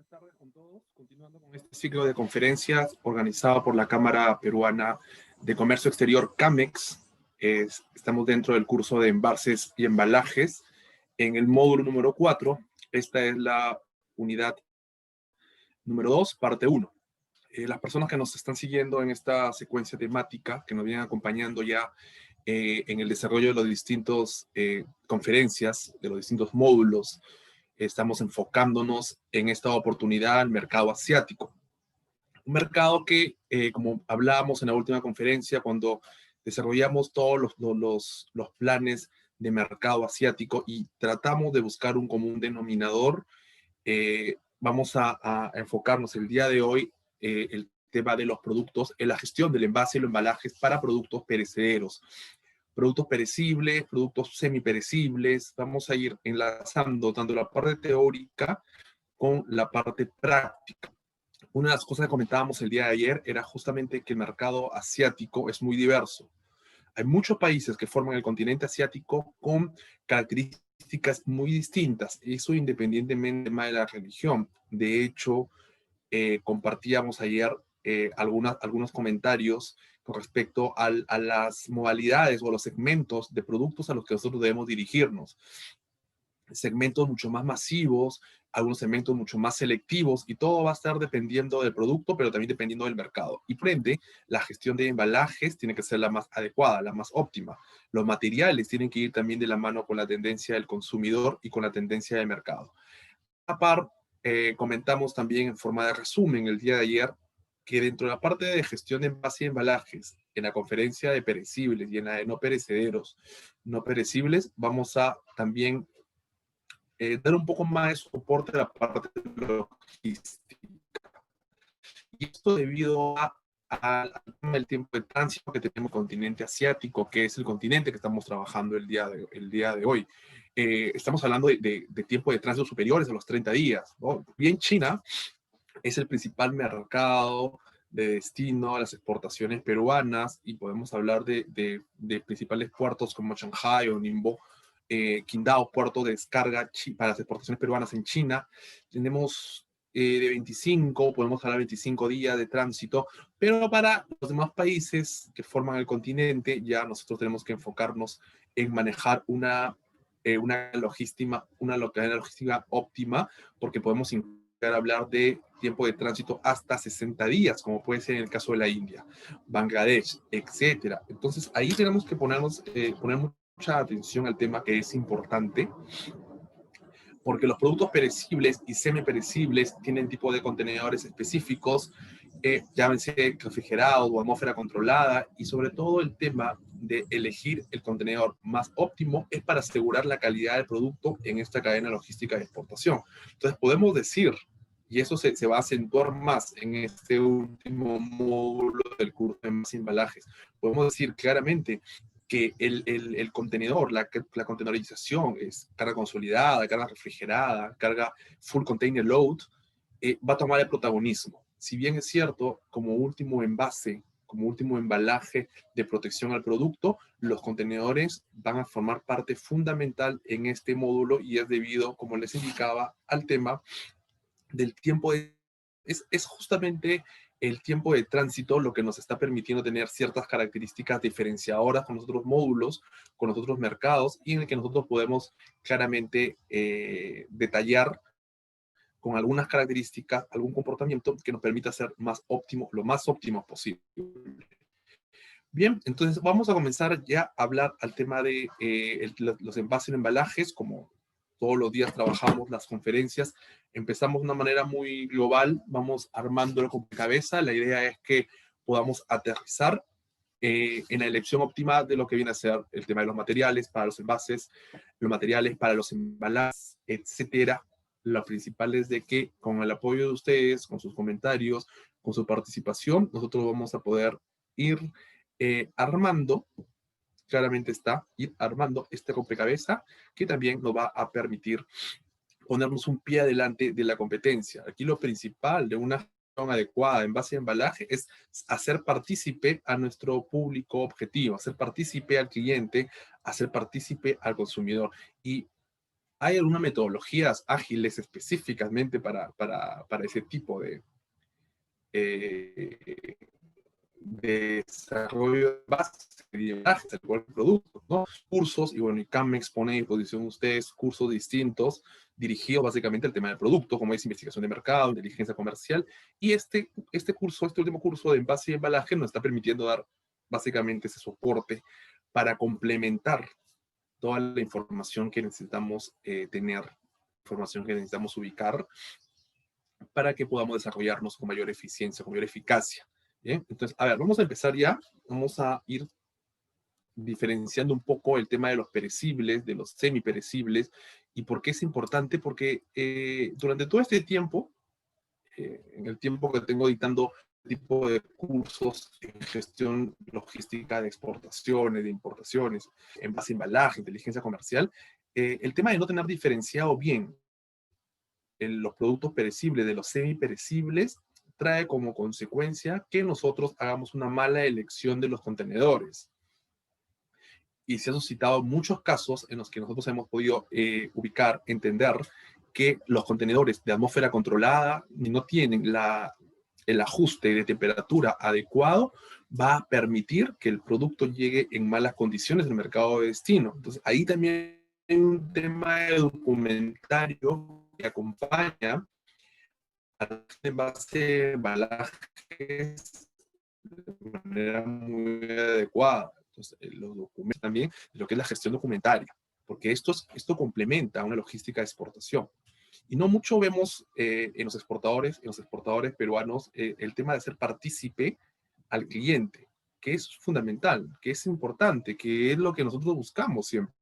tardes con todos. Continuando con este ciclo de conferencias organizado por la Cámara Peruana de Comercio Exterior, CAMEX. Estamos dentro del curso de envases y embalajes en el módulo número 4. Esta es la unidad número 2, parte 1. Las personas que nos están siguiendo en esta secuencia temática, que nos vienen acompañando ya en el desarrollo de los distintos conferencias, de los distintos módulos, estamos enfocándonos en esta oportunidad al mercado asiático. Un mercado que, como hablábamos en la última conferencia, cuando desarrollamos todos los planes de mercado asiático y tratamos de buscar un común denominador, vamos a enfocarnos el día de hoy el tema de los productos, en la gestión del envase y los embalajes para productos perecederos. Productos perecibles, productos semiperecibles. Vamos a ir enlazando tanto la parte teórica con la parte práctica. Una de las cosas que comentábamos el día de ayer era justamente que el mercado asiático es muy diverso. Hay muchos países que forman el continente asiático con características muy distintas, eso independientemente de la religión. De hecho, compartíamos ayer algunos comentarios con respecto a las modalidades o a los segmentos de productos a los que nosotros debemos dirigirnos. Segmentos mucho más masivos, algunos segmentos mucho más selectivos, y todo va a estar dependiendo del producto, pero también dependiendo del mercado. Y por ende, la gestión de embalajes tiene que ser la más adecuada, la más óptima. Los materiales tienen que ir también de la mano con la tendencia del consumidor y con la tendencia del mercado. A par, comentamos también en forma de resumen el día de ayer que dentro de la parte de gestión de envases y embalajes, en la conferencia de perecibles y en la de no perecederos, no perecibles, vamos a también dar un poco más de soporte a la parte logística. Y esto debido al tiempo de tránsito que tenemos en el continente asiático, que es el continente que estamos trabajando el día de hoy. Estamos hablando de tiempo de tránsito superiores a los 30 días, ¿no? Bien, China es el principal mercado de destino a las exportaciones peruanas, y podemos hablar de principales puertos como Shanghai o Ningbo, Qingdao, puerto de descarga para las exportaciones peruanas en China. Tenemos de 25, podemos hablar de 25 días de tránsito, pero para los demás países que forman el continente, ya nosotros tenemos que enfocarnos en manejar una logística óptima, porque podemos hablar de tiempo de tránsito hasta 60 días, como puede ser en el caso de la India, Bangladesh, etcétera. Entonces, ahí tenemos que poner mucha atención al tema, que es importante, porque los productos perecibles y semiperecibles tienen tipo de contenedores específicos, llámense refrigerados o atmósfera controlada, y sobre todo el tema de elegir el contenedor más óptimo es para asegurar la calidad del producto en esta cadena logística de exportación. Entonces podemos decir, y eso se va a acentuar más en este último módulo del curso de más embalajes, podemos decir claramente que el contenedor, la contenerización es carga consolidada, carga refrigerada, carga full container load, va a tomar el protagonismo. Si bien es cierto, como último envase, como último embalaje de protección al producto, los contenedores van a formar parte fundamental en este módulo, y es debido, como les indicaba, al tema del tiempo es justamente el tiempo de tránsito lo que nos está permitiendo tener ciertas características diferenciadoras con los otros módulos, con los otros mercados, y en el que nosotros podemos claramente detallar con algunas características, algún comportamiento que nos permita ser más óptimo, lo más óptimo posible. Bien, entonces vamos a comenzar ya a hablar al tema de los envases y embalajes. Como todos los días trabajamos las conferencias, empezamos de una manera muy global, vamos armándolo con cabeza. La idea es que podamos aterrizar en la elección óptima de lo que viene a ser el tema de los materiales para los envases, los materiales para los embalajes, etcétera. Lo principal es de que con el apoyo de ustedes, con sus comentarios, con su participación, nosotros vamos a poder ir armando, claramente está, ir armando este rompecabezas que también nos va a permitir ponernos un pie adelante de la competencia. Aquí lo principal de una gestión adecuada en base a embalaje es hacer partícipe a nuestro público objetivo, hacer partícipe al cliente, hacer partícipe al consumidor. Y ¿Hay algunas metodologías ágiles específicamente para ese tipo eh, de desarrollo de base de imágenes, de productos, ¿no? Cursos, y bueno, y Camex pone a disposición ustedes cursos distintos dirigidos básicamente al tema del producto, como es investigación de mercado, inteligencia comercial, y este último curso de envase y embalaje nos está permitiendo dar básicamente ese soporte para complementar toda la información que necesitamos tener, información que necesitamos ubicar para que podamos desarrollarnos con mayor eficiencia, con mayor eficacia. ¿Bien? Entonces, a ver, vamos a empezar ya. Vamos a ir diferenciando un poco el tema de los perecibles, de los semiperecibles, y por qué es importante, porque durante todo este tiempo, en el tiempo que tengo dictando tipo de cursos en gestión logística de exportaciones, de importaciones, en base a embalaje, inteligencia comercial, el tema de no tener diferenciado bien los productos perecibles de los semiperecibles trae como consecuencia que nosotros hagamos una mala elección de los contenedores. Y se han suscitado muchos casos en los que nosotros hemos podido ubicar, entender que los contenedores de atmósfera controlada no tienen el ajuste de temperatura adecuado, va a permitir que el producto llegue en malas condiciones al mercado de destino. Entonces, ahí también hay un tema de documentario que acompaña al envase de embalajes de manera muy adecuada. Entonces, los documentos también, lo que es la gestión documentaria, porque esto complementa una logística de exportación. Y no mucho vemos en los exportadores peruanos, el tema de hacer partícipe al cliente, que es fundamental, que es importante, que es lo que nosotros buscamos siempre,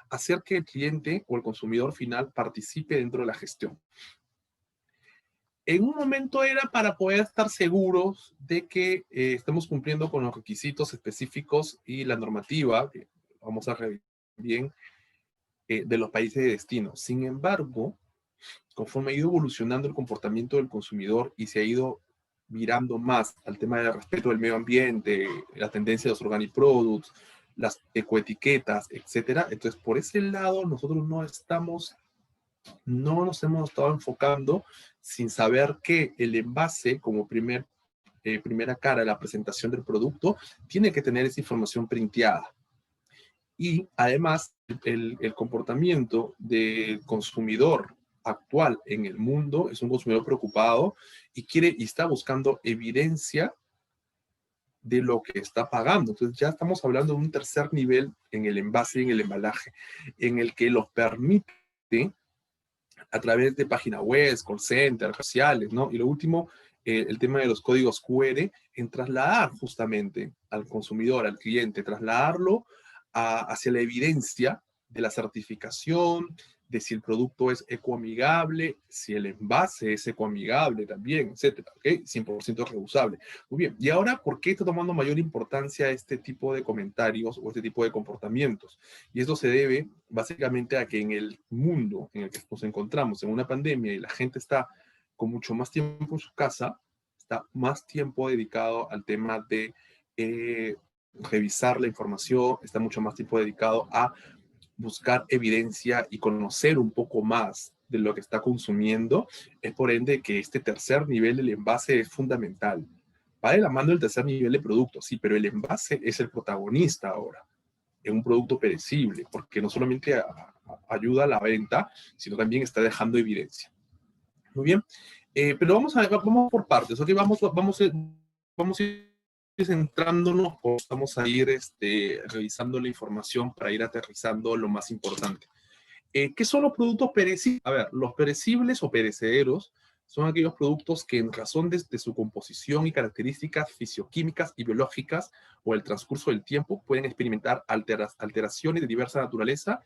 hacer que el cliente o el consumidor final participe dentro de la gestión. En un momento era para poder estar seguros de que estamos cumpliendo con los requisitos específicos y la normativa, que vamos a revisar bien, de los países de destino. Sin embargo, conforme ha ido evolucionando el comportamiento del consumidor y se ha ido virando más al tema del respeto del medio ambiente, la tendencia de los organic products, las ecoetiquetas, etcétera. Entonces, por ese lado, nosotros no nos hemos estado enfocando sin saber que el envase, como primera cara de la presentación del producto, tiene que tener esa información printeada. Y además, el comportamiento del consumidor actual en el mundo es un consumidor preocupado y está buscando evidencia de lo que está pagando. Entonces ya estamos hablando de un tercer nivel en el envase y en el embalaje, en el que los permite a través de páginas web, call centers, sociales, ¿no? Y lo último, el tema de los códigos QR, en trasladar justamente al consumidor, al cliente, trasladarlo hacia la evidencia de la certificación, de si el producto es ecoamigable, si el envase es ecoamigable también, etcétera, ¿ok? 100% reusable. Muy bien, y ahora, ¿por qué está tomando mayor importancia este tipo de comentarios o este tipo de comportamientos? Y esto se debe básicamente a que en el mundo en el que nos encontramos, en una pandemia, y la gente está con mucho más tiempo en su casa, está más tiempo dedicado al tema de revisar la información, está mucho más tiempo dedicado a buscar evidencia y conocer un poco más de lo que está consumiendo. Es por ende que este tercer nivel del envase es fundamental. Va de la mano del tercer nivel de producto, sí, pero el envase es el protagonista ahora en un producto perecible, porque no solamente ayuda a la venta, sino también está dejando evidencia. Muy bien, pero vamos por partes, ¿ok? Vamos a ir centrándonos, vamos a ir revisando la información para ir aterrizando lo más importante. ¿Qué son los productos perecibles? A ver, los perecibles o perecederos son aquellos productos que en razón de su composición y características fisioquímicas y biológicas o el transcurso del tiempo pueden experimentar alteraciones de diversa naturaleza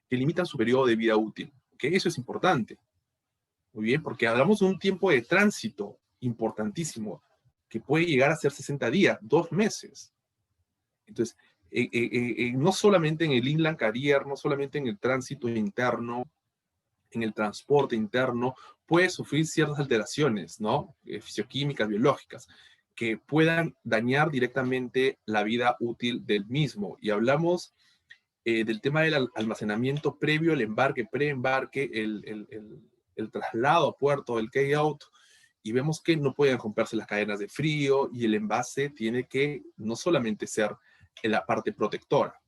que limitan su periodo de vida útil. ¿Okay? Eso es importante. Muy bien, porque hablamos de un tiempo de tránsito importantísimo que puede llegar a ser 60 días, 2 meses. Entonces, no solamente en el inland carrier, no solamente en el tránsito interno, en el transporte interno, puede sufrir ciertas alteraciones, ¿no? Fisioquímicas, biológicas, que puedan dañar directamente la vida útil del mismo. Y hablamos del tema del almacenamiento previo al embarque, pre-embarque, el traslado a puerto, el carry-out, y vemos que no pueden romperse las cadenas de frío y el envase tiene que no solamente ser en la parte protectora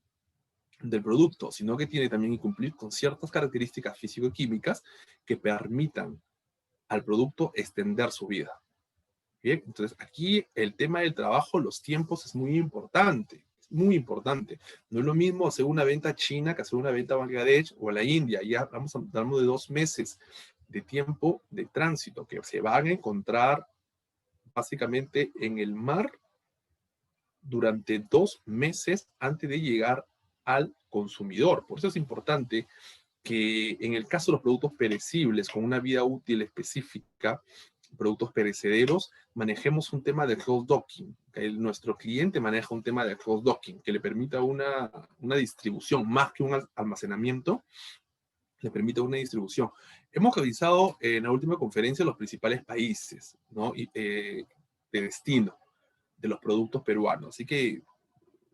del producto, sino que tiene también que cumplir con ciertas características físico-químicas que permitan al producto extender su vida. Bien, entonces aquí el tema del trabajo, los tiempos es muy importante. Muy importante. No es lo mismo hacer una venta a China que hacer una venta a Bangladesh o a la India. Ya hablamos de 2 meses de tiempo de tránsito que se van a encontrar básicamente en el mar durante 2 meses antes de llegar al consumidor. Por eso es importante que en el caso de los productos perecibles con una vida útil específica, productos perecederos, manejemos un tema de cross-docking. Nuestro cliente maneja un tema de cross-docking que le permita una distribución más que un almacenamiento, le permite una distribución. Hemos revisado en la última conferencia los principales países, ¿no? De destino de los productos peruanos. Así que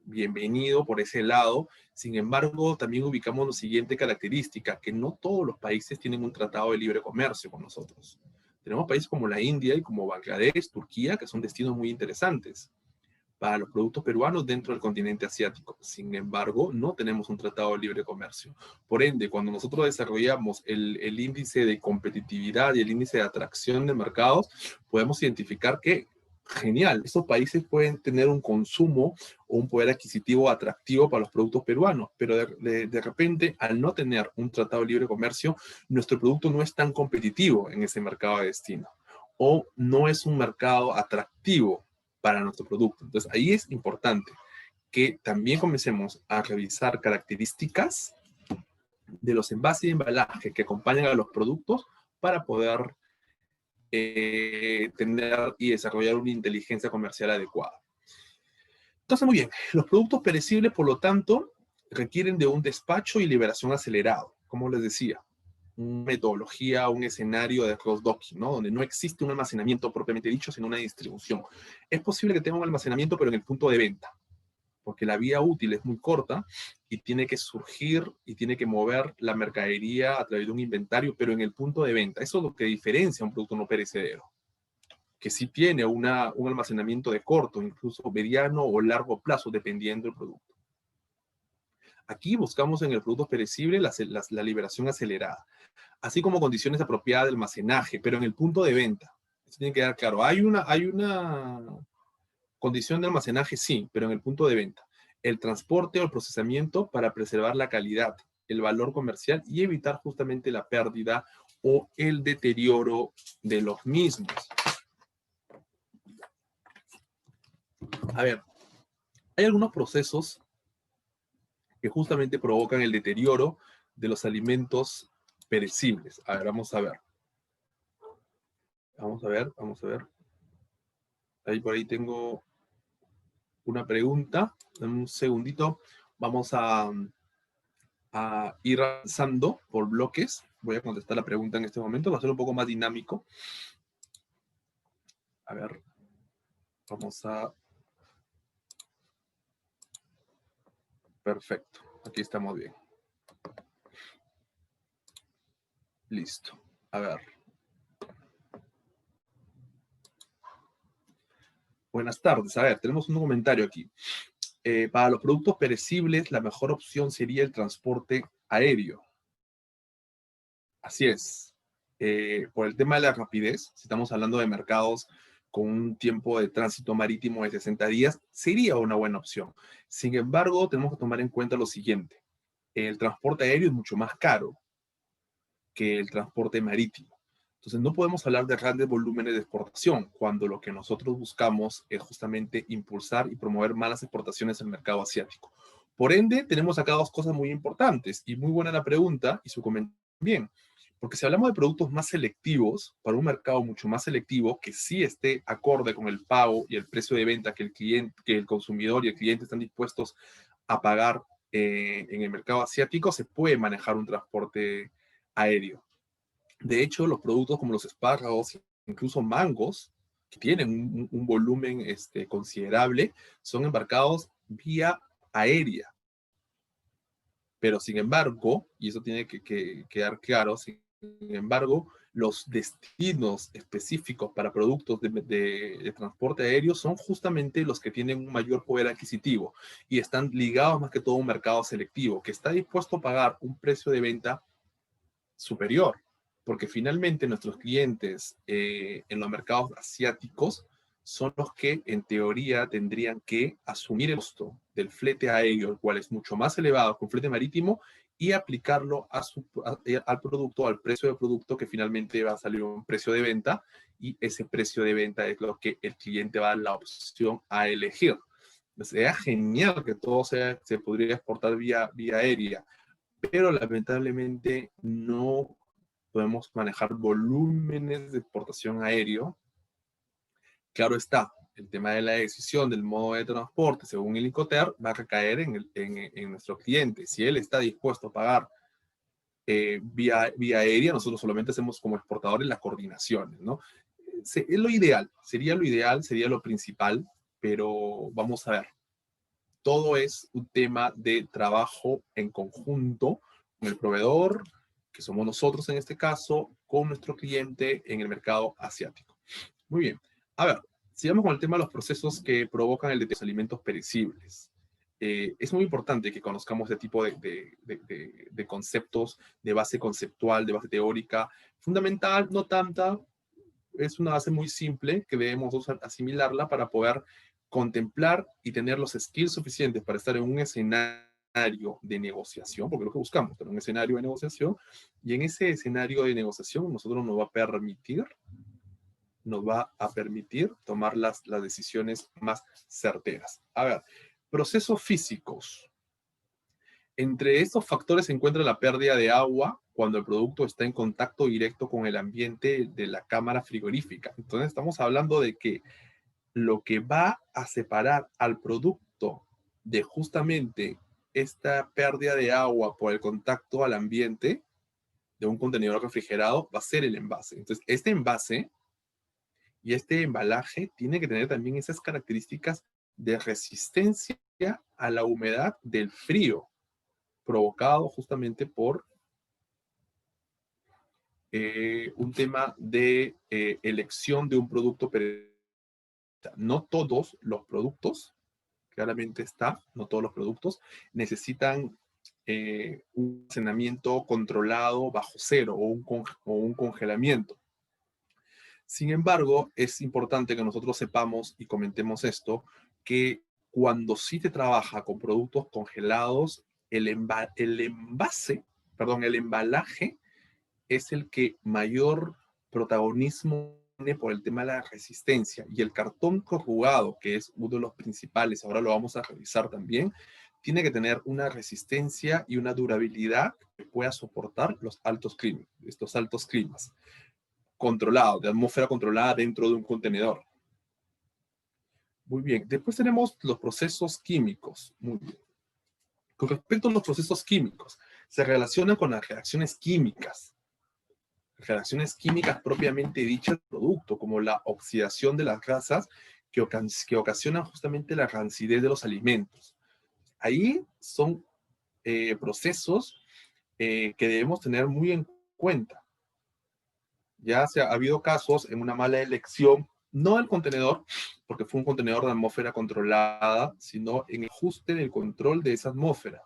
bienvenido por ese lado. Sin embargo, también ubicamos la siguiente característica, que no todos los países tienen un tratado de libre comercio con nosotros. Tenemos países como la India y como Bangladesh, Turquía, que son destinos muy interesantes para los productos peruanos dentro del continente asiático. Sin embargo, no tenemos un tratado de libre comercio. Por ende, cuando nosotros desarrollamos el índice de competitividad y el índice de atracción de mercados, podemos identificar que genial, estos países pueden tener un consumo o un poder adquisitivo atractivo para los productos peruanos, pero de repente, al no tener un tratado de libre comercio, nuestro producto no es tan competitivo en ese mercado de destino o no es un mercado atractivo para nuestro producto. Entonces, ahí es importante que también comencemos a revisar características de los envases y embalajes que acompañan a los productos para poder tener y desarrollar una inteligencia comercial adecuada. Entonces, muy bien, los productos perecibles, por lo tanto, requieren de un despacho y liberación acelerado, como les decía, una metodología, un escenario de cross-docking, ¿no? Donde no existe un almacenamiento propiamente dicho, sino una distribución. Es posible que tenga un almacenamiento, pero en el punto de venta, porque la vía útil es muy corta y tiene que surgir y tiene que mover la mercadería a través de un inventario, pero en el punto de venta. Eso es lo que diferencia un producto no perecedero, que sí tiene un almacenamiento de corto, incluso mediano o largo plazo, dependiendo del producto. Aquí buscamos en el producto perecible la liberación acelerada, así como condiciones apropiadas de almacenaje, pero en el punto de venta. Eso tiene que quedar claro. Hay una condición de almacenaje, sí, pero en el punto de venta. El transporte o el procesamiento para preservar la calidad, el valor comercial y evitar justamente la pérdida o el deterioro de los mismos. A ver, hay algunos procesos que justamente provocan el deterioro de los alimentos perecibles. A ver, vamos a ver. Vamos a ver, vamos a ver. Ahí por ahí tengo una pregunta. En un segundito vamos a ir avanzando por bloques. Voy a contestar la pregunta en este momento. Va a ser un poco más dinámico. A ver, vamos a... Perfecto. Aquí estamos bien. Listo. A ver. Buenas tardes. A ver, tenemos un comentario aquí. Para los productos perecibles, la mejor opción sería el transporte aéreo. Así es. Por el tema de la rapidez, si estamos hablando de mercados con un tiempo de tránsito marítimo de 60 días, sería una buena opción. Sin embargo, tenemos que tomar en cuenta lo siguiente. El transporte aéreo es mucho más caro que el transporte marítimo. Entonces, no podemos hablar de grandes volúmenes de exportación cuando lo que nosotros buscamos es justamente impulsar y promover malas exportaciones en el mercado asiático. Por ende, tenemos acá 2 cosas muy importantes y muy buena la pregunta y su comentario también. Porque si hablamos de productos más selectivos, para un mercado mucho más selectivo, que sí esté acorde con el pago y el precio de venta que el cliente, que el consumidor y el cliente están dispuestos a pagar en el mercado asiático, se puede manejar un transporte aéreo. De hecho, los productos como los espárragos, incluso mangos, que tienen un volumen considerable, son embarcados vía aérea. Pero sin embargo, y eso tiene que quedar claro, sin embargo, los destinos específicos para productos de transporte aéreo son justamente los que tienen un mayor poder adquisitivo y están ligados más que todo a un mercado selectivo que está dispuesto a pagar un precio de venta superior, porque finalmente nuestros clientes en los mercados asiáticos son los que en teoría tendrían que asumir el costo del flete aéreo, el cual es mucho más elevado que un flete marítimo, y aplicarlo al producto, al precio del producto, que finalmente va a salir un precio de venta, y ese precio de venta es lo que el cliente va a dar la opción a elegir. Sería genial que todo se podría exportar vía aérea, pero lamentablemente no podemos manejar volúmenes de exportación aéreo. Claro está, el tema de la decisión del modo de transporte según el Incoterm va a recaer en nuestro cliente. Si él está dispuesto a pagar vía aérea, nosotros solamente hacemos como exportadores las coordinaciones, ¿no? Es lo ideal, sería lo principal, pero vamos a ver. Todo es un tema de trabajo en conjunto con el proveedor, que somos nosotros en este caso, con nuestro cliente en el mercado asiático. Muy bien. A ver, sigamos con el tema de los procesos que provocan el deterioro de los alimentos perecibles. Es muy importante que conozcamos este tipo de conceptos de base conceptual, de base teórica. Fundamental, no tanta, es una base muy simple que debemos asimilarla para poder contemplar y tener los skills suficientes para estar en un escenario de negociación, porque es lo que buscamos, tener un escenario de negociación, y en ese escenario de negociación nosotros nos va a permitir tomar las decisiones más certeras. A ver, procesos físicos. Entre estos factores se encuentra la pérdida de agua cuando el producto está en contacto directo con el ambiente de la cámara frigorífica. Entonces estamos hablando de que lo que va a separar al producto de justamente esta pérdida de agua por el contacto al ambiente de un contenedor refrigerado va a ser el envase. Entonces, este envase y este embalaje tiene que tener también esas características de resistencia a la humedad del frío, provocado justamente por un tema de elección de un producto. No todos los productos, claramente está, no todos los productos necesitan un almacenamiento controlado bajo cero o un congelamiento. Sin embargo, es importante que nosotros sepamos y comentemos esto, que cuando sí se trabaja con productos congelados, el embalaje es el que mayor protagonismo tiene por el tema de la resistencia. Y el cartón corrugado, que es uno de los principales, ahora lo vamos a revisar también, tiene que tener una resistencia y una durabilidad que pueda soportar estos altos climas. Controlado, de atmósfera controlada dentro de un contenedor. Muy bien. Después tenemos los procesos químicos. Muy bien. Con respecto a los procesos químicos, se relacionan con las reacciones químicas propiamente dichas del producto, como la oxidación de las grasas que ocasionan justamente la rancidez de los alimentos. Ahí son procesos que debemos tener muy en cuenta. Ya ha habido casos en una mala elección, no del contenedor, porque fue un contenedor de atmósfera controlada, sino en el ajuste del control de esa atmósfera.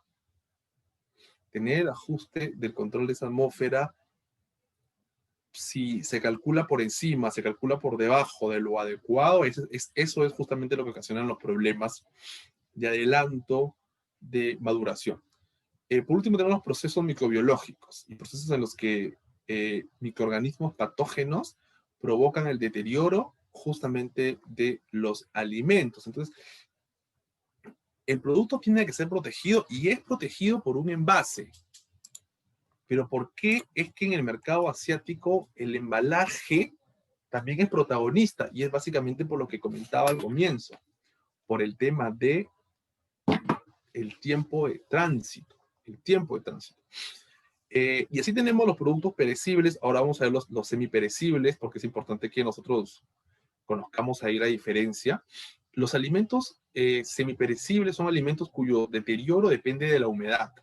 Tener el ajuste del control de esa atmósfera, si se calcula por encima, se calcula por debajo de lo adecuado, eso es justamente lo que ocasiona los problemas de adelanto de maduración. Por último, tenemos los procesos microbiológicos y procesos en los que microorganismos patógenos provocan el deterioro justamente de los alimentos. Entonces, el producto tiene que ser protegido y es protegido por un envase. Pero ¿por qué es que en el mercado asiático el embalaje también es protagonista? Y es básicamente por lo que comentaba al comienzo, por el tema de el tiempo de tránsito. El tiempo de tránsito. Y así tenemos los productos perecibles. Ahora vamos a ver los semiperecibles, porque es importante que nosotros conozcamos ahí la diferencia. Los alimentos semiperecibles son alimentos cuyo deterioro depende de la humedad.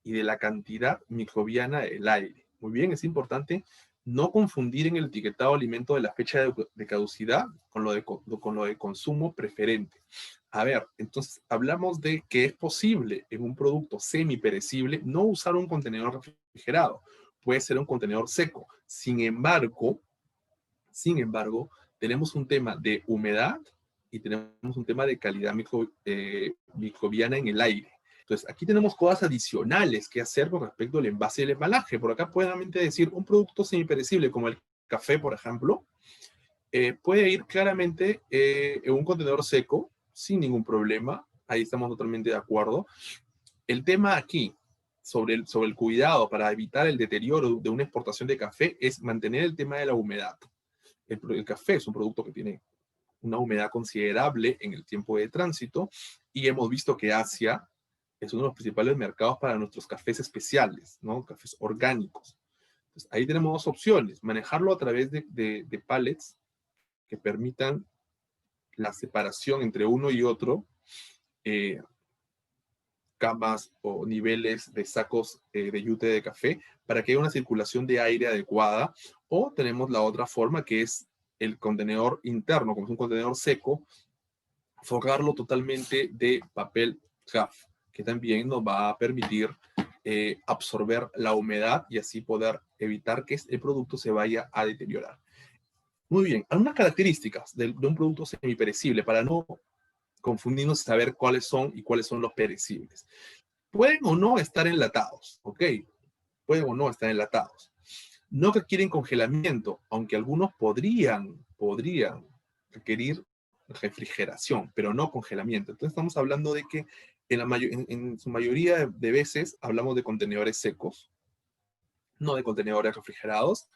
y de la cantidad microbiana del aire. Muy bien, es importante no confundir en el etiquetado de alimento de la fecha de caducidad con lo de consumo preferente. A ver, entonces hablamos de que es posible en un producto semiperecible no usar un contenedor refrigerado. Puede ser un contenedor seco. Sin embargo, tenemos un tema de humedad y tenemos un tema de calidad microbiana en el aire. Entonces, aquí tenemos cosas adicionales que hacer con respecto al envase y el embalaje. Por acá pueden decir, un producto semiperecible como el café, por ejemplo, puede ir claramente en un contenedor seco sin ningún problema. Ahí estamos totalmente de acuerdo. El tema aquí sobre el cuidado para evitar el deterioro de una exportación de café es mantener el tema de la humedad. El café es un producto que tiene una humedad considerable en el tiempo de tránsito y hemos visto que Asia es uno de los principales mercados para nuestros cafés especiales, ¿no? Cafés orgánicos. Entonces, ahí tenemos dos opciones: manejarlo a través de pallets que permitan la separación entre uno y otro, eh, camas o niveles de sacos de yute de café para que haya una circulación de aire adecuada, o tenemos la otra forma que es el contenedor interno, como es un contenedor seco, forrarlo totalmente de papel craft, que también nos va a permitir absorber la humedad y así poder evitar que el producto se vaya a deteriorar. Muy bien, algunas características de un producto semiperecible para no confundirnos y saber cuáles son los perecibles. Pueden o no estar enlatados, ¿ok? Pueden o no estar enlatados. No requieren congelamiento, aunque algunos podrían requerir refrigeración, pero no congelamiento. Entonces estamos hablando de que en su mayoría de veces hablamos de contenedores secos, no de contenedores refrigerados,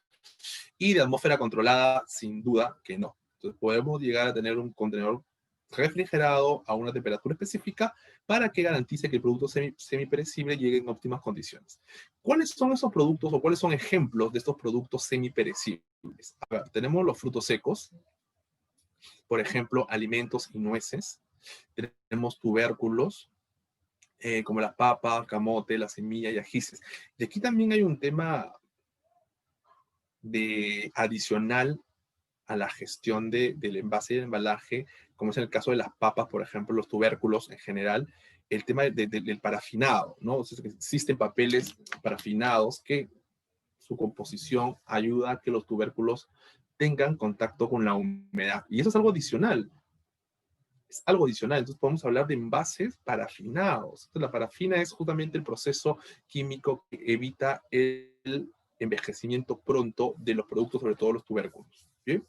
y de atmósfera controlada, sin duda que no. Entonces podemos llegar a tener un contenedor refrigerado a una temperatura específica para que garantice que el producto semiperecible llegue en óptimas condiciones. ¿Cuáles son esos productos o cuáles son ejemplos de estos productos semiperecibles? A ver, tenemos los frutos secos, por ejemplo, alimentos y nueces. Tenemos tubérculos, como la papa, camote, la semilla y ajíes. Y aquí también hay un tema adicional a la gestión del envase y el embalaje, como es en el caso de las papas, por ejemplo, los tubérculos en general, el tema del parafinado, ¿no? O sea, existen papeles parafinados que su composición ayuda a que los tubérculos tengan contacto con la humedad. Y eso es algo adicional. Es algo adicional. Entonces podemos hablar de envases parafinados. Entonces, la parafina es justamente el proceso químico que evita el envejecimiento pronto de los productos, sobre todo los tubérculos. ¿Bien?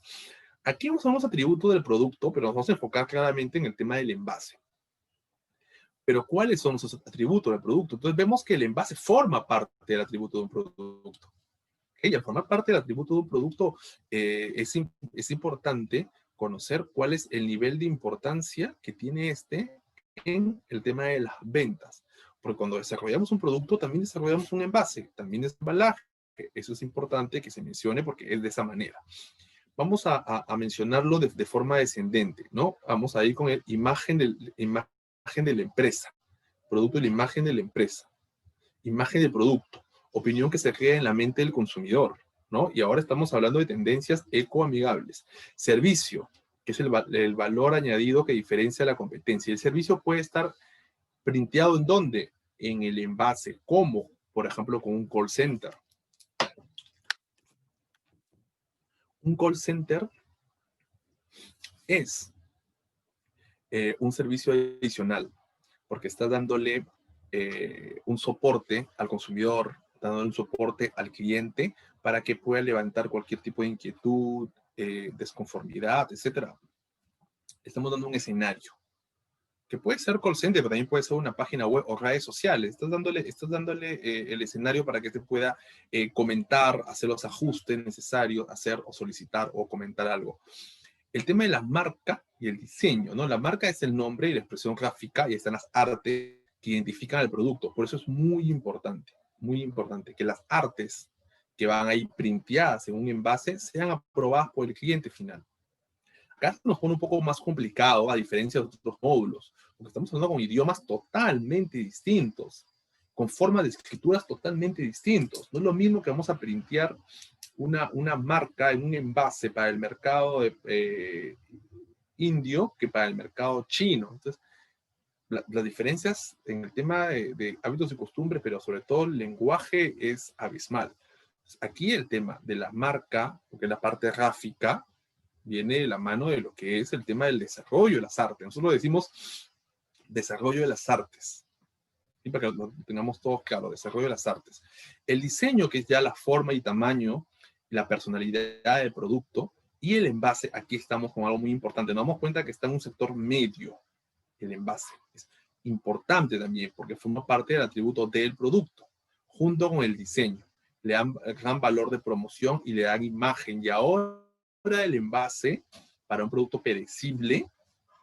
Aquí vamos a los atributos del producto, pero nos vamos a enfocar claramente en el tema del envase. Pero ¿cuáles son esos atributos del producto? Entonces vemos que el envase forma parte del atributo de un producto. ¿Okay? Al formar parte del atributo de un producto, es importante conocer cuál es el nivel de importancia que tiene este en el tema de las ventas. Porque cuando desarrollamos un producto, también desarrollamos un envase, también es embalaje. Eso es importante que se mencione porque es de esa manera. Vamos a mencionarlo de forma descendente, ¿no? Vamos a ir con la imagen de la empresa, producto y la imagen de la empresa, imagen del producto, opinión que se crea en la mente del consumidor, ¿no? Y ahora estamos hablando de tendencias ecoamigables. Servicio, que es el valor añadido que diferencia la competencia. El servicio puede estar printeado ¿en dónde? En el envase. ¿Cómo? Por ejemplo, con un call center. Un call center es un servicio adicional, porque está dándole un soporte al consumidor, dándole un soporte al cliente para que pueda levantar cualquier tipo de inquietud, desconformidad, etc. Estamos dando un escenario, que puede ser call center, pero también puede ser una página web o redes sociales. Estás dándole el escenario para que te pueda comentar, hacer los ajustes necesarios, hacer o solicitar o comentar algo. El tema de la marca y el diseño, ¿no? La marca es el nombre y la expresión gráfica y están las artes que identifican el producto. Por eso es muy importante que las artes que van ahí printeadas en un envase sean aprobadas por el cliente final. Acá se nos pone un poco más complicado a diferencia de otros módulos, porque estamos hablando con idiomas totalmente distintos, con formas de escrituras totalmente distintos. No es lo mismo que vamos a printear una marca en un envase para el mercado indio que para el mercado chino. Entonces, las diferencias en el tema de hábitos y costumbres, pero sobre todo el lenguaje, es abismal. Aquí el tema de la marca, porque es la parte gráfica, viene de la mano de lo que es el tema del desarrollo de las artes. Nosotros decimos desarrollo de las artes, ¿sí? Para que lo tengamos todos claro, desarrollo de las artes. El diseño, que es ya la forma y tamaño, la personalidad del producto, y el envase, aquí estamos con algo muy importante. Nos damos cuenta que está en un sector medio, el envase. Es importante también porque forma parte del atributo del producto, junto con el diseño. Le dan gran valor de promoción y le dan imagen. Y ahora el envase para un producto perecible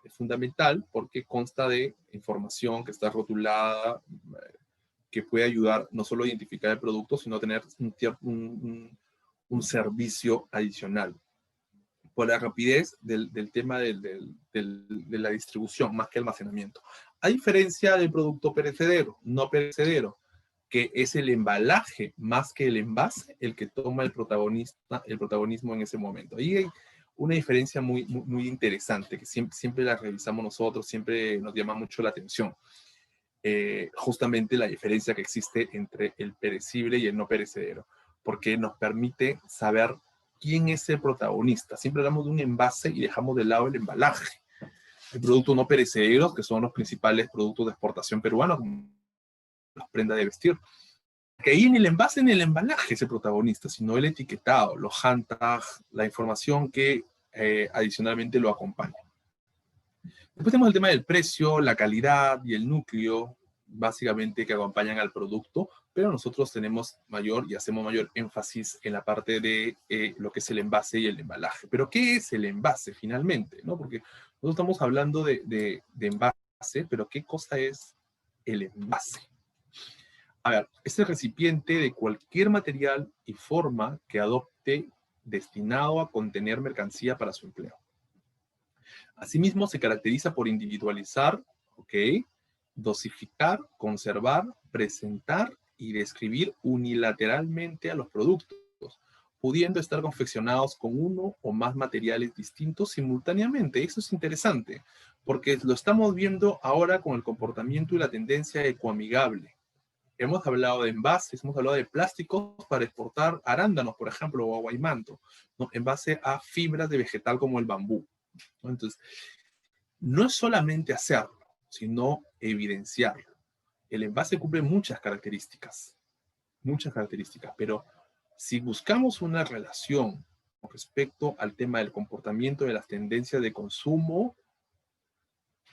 es fundamental porque consta de información que está rotulada, que puede ayudar no solo a identificar el producto, sino a tener un servicio adicional por la rapidez del tema de la distribución, más que almacenamiento. A diferencia del producto perecedero, no perecedero, que es el embalaje más que el envase el que toma el protagonismo en ese momento. Ahí hay una diferencia muy interesante, que siempre la revisamos nosotros, siempre nos llama mucho la atención. Justamente la diferencia que existe entre el perecible y el no perecedero, porque nos permite saber quién es el protagonista. Siempre hablamos de un envase y dejamos de lado el embalaje. El producto no perecederos, que son los principales productos de exportación peruanos, como las prendas de vestir, que ahí en el envase, en el embalaje es el protagonista, sino el etiquetado, los handtag, la información que adicionalmente lo acompaña. Después tenemos el tema del precio, la calidad y el núcleo, básicamente que acompañan al producto, pero nosotros tenemos mayor y hacemos mayor énfasis en la parte de lo que es el envase y el embalaje. Pero ¿qué es el envase finalmente? ¿No? Porque nosotros estamos hablando de envase, pero ¿qué cosa es el envase? A ver, es el recipiente de cualquier material y forma que adopte destinado a contener mercancía para su empleo. Asimismo, se caracteriza por individualizar, ¿ok?, dosificar, conservar, presentar y describir unilateralmente a los productos, pudiendo estar confeccionados con uno o más materiales distintos simultáneamente. Eso es interesante, porque lo estamos viendo ahora con el comportamiento y la tendencia ecoamigable. Hemos hablado de envases, hemos hablado de plásticos para exportar arándanos, por ejemplo, o aguaimanto, ¿no?, en base a fibras de vegetal como el bambú, ¿no? Entonces, no es solamente hacerlo, sino evidenciarlo. El envase cumple muchas características, pero si buscamos una relación con respecto al tema del comportamiento de las tendencias de consumo,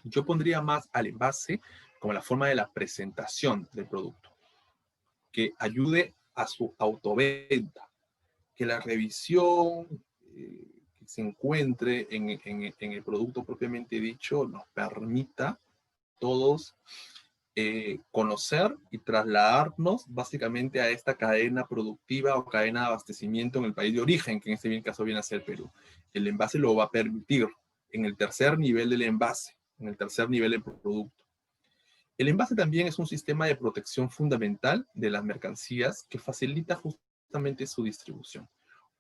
yo pondría más al envase como la forma de la presentación del producto, que ayude a su autoventa, que la revisión que se encuentre en el producto propiamente dicho nos permita todos conocer y trasladarnos básicamente a esta cadena productiva o cadena de abastecimiento en el país de origen, que en este caso viene a ser Perú. El envase lo va a permitir en el tercer nivel del envase, en el tercer nivel del producto. El envase también es un sistema de protección fundamental de las mercancías que facilita justamente su distribución,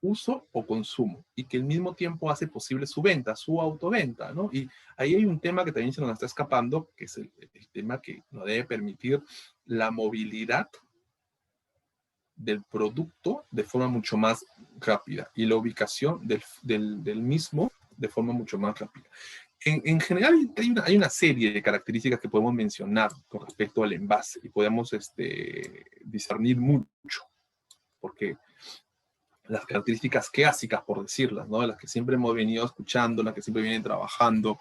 uso o consumo, y que al mismo tiempo hace posible su venta, su autoventa, ¿no? Y ahí hay un tema que también se nos está escapando, que es el tema que nos debe permitir la movilidad del producto de forma mucho más rápida y la ubicación del mismo de forma mucho más rápida. En general hay una serie de características que podemos mencionar con respecto al envase y podemos discernir mucho, porque las características clásicas, por decirlas, ¿no?, las que siempre hemos venido escuchando, las que siempre vienen trabajando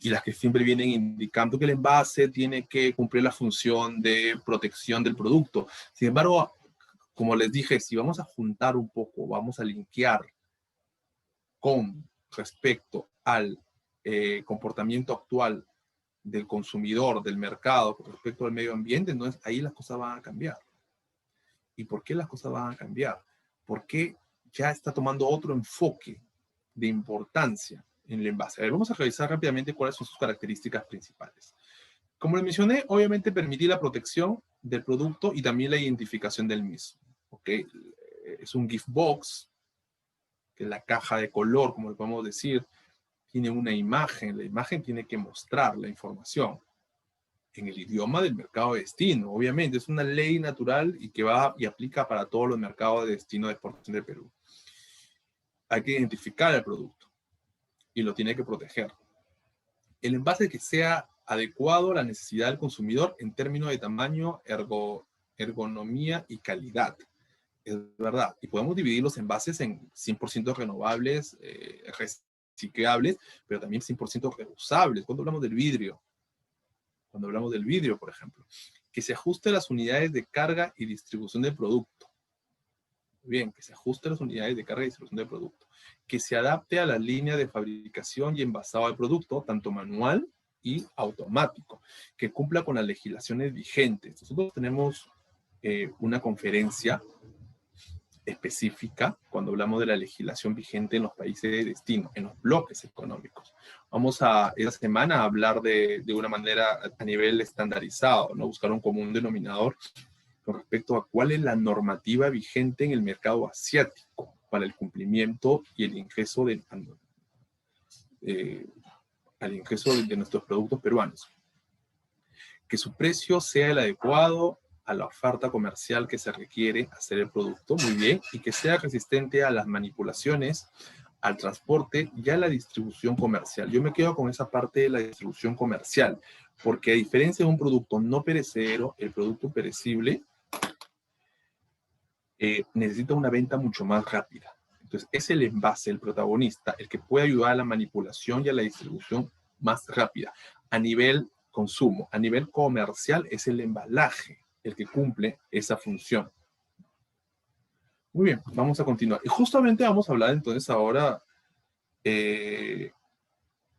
y las que siempre vienen indicando que el envase tiene que cumplir la función de protección del producto. Sin embargo, como les dije, si vamos a juntar un poco, vamos a linkear con respecto al comportamiento actual del consumidor, del mercado, con respecto al medio ambiente, entonces ahí las cosas van a cambiar. ¿Y por qué las cosas van a cambiar? Porque ya está tomando otro enfoque de importancia en el envase. A ver, vamos a revisar rápidamente cuáles son sus características principales. Como les mencioné, obviamente permitir la protección del producto y también la identificación del mismo. ¿Ok? Es un gift box, que es la caja de color, como le podemos decir, tiene una imagen. La imagen tiene que mostrar la información en el idioma del mercado de destino. Obviamente, es una ley natural y que va y aplica para todos los mercados de destino de exportación de Perú. Hay que identificar el producto y lo tiene que proteger. El envase que sea adecuado a la necesidad del consumidor en términos de tamaño, ergonomía y calidad. Es verdad. Y podemos dividir los envases en 100% renovables, reciclables, pero también 100% reusables. Cuando hablamos del vidrio, por ejemplo, que se ajuste a las unidades de carga y distribución del producto. Bien, que se ajuste a las unidades de carga y distribución del producto. Que se adapte a la línea de fabricación y envasado del producto, tanto manual y automático. Que cumpla con las legislaciones vigentes. Nosotros tenemos una conferencia específica cuando hablamos de la legislación vigente en los países de destino, en los bloques económicos. Vamos a esta semana a hablar de una manera a nivel estandarizado, ¿no? Buscar un común denominador con respecto a cuál es la normativa vigente en el mercado asiático para el cumplimiento y el ingreso al ingreso de nuestros productos peruanos. Que su precio sea el adecuado a la oferta comercial que se requiere hacer el producto, muy bien, y que sea resistente a las manipulaciones, al transporte y a la distribución comercial. Yo me quedo con esa parte de la distribución comercial, porque a diferencia de un producto no perecedero, el producto perecible necesita una venta mucho más rápida. Entonces, es el envase, el protagonista, el que puede ayudar a la manipulación y a la distribución más rápida. A nivel consumo, a nivel comercial, es el embalaje el que cumple esa función. Muy bien, vamos a continuar. Y justamente vamos a hablar entonces ahora del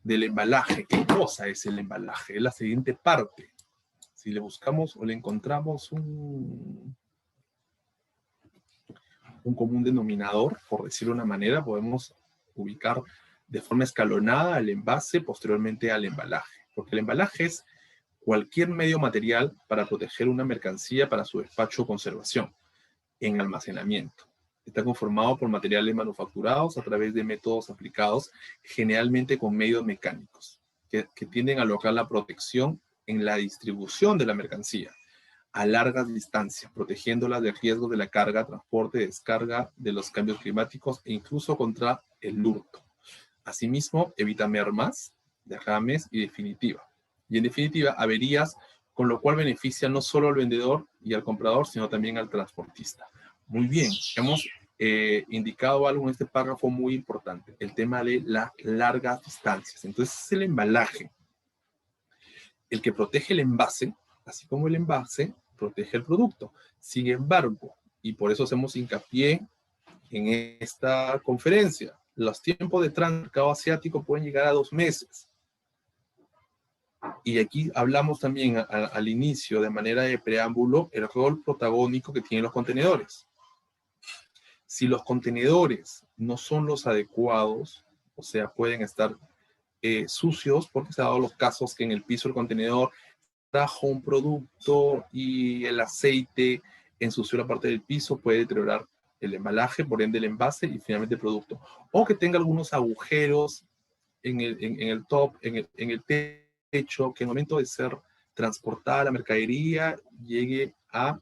embalaje. ¿Qué cosa es el embalaje? Es la siguiente parte. Si le buscamos o le encontramos un común denominador, por decirlo de una manera, podemos ubicar de forma escalonada el envase, posteriormente al embalaje. Porque el embalaje es cualquier medio material para proteger una mercancía para su despacho o conservación en almacenamiento. Está conformado por materiales manufacturados a través de métodos aplicados, generalmente con medios mecánicos, que tienden a lograr la protección en la distribución de la mercancía a largas distancias, protegiéndolas del riesgo de la carga, transporte, descarga, de los cambios climáticos e incluso contra el hurto. Asimismo, evita mermas, derrames y en definitiva, averías, con lo cual beneficia no solo al vendedor y al comprador, sino también al transportista. Muy bien, hemos indicado algo en este párrafo muy importante, el tema de las largas distancias. Entonces, es el embalaje, el que protege el envase, así como el envase protege el producto. Sin embargo, y por eso hacemos hincapié en esta conferencia, los tiempos de mercado asiático pueden llegar a 2 meses. Y aquí hablamos también al inicio, de manera de preámbulo, el rol protagónico que tienen los contenedores. Si los contenedores no son los adecuados, o sea, pueden estar sucios, porque se han dado los casos que en el piso del contenedor trajo un producto y el aceite ensució la parte del piso, puede deteriorar el embalaje, por ende el envase y finalmente el producto. O que tenga algunos agujeros en el top, en el techo, que en el momento de ser transportada la mercadería llegue a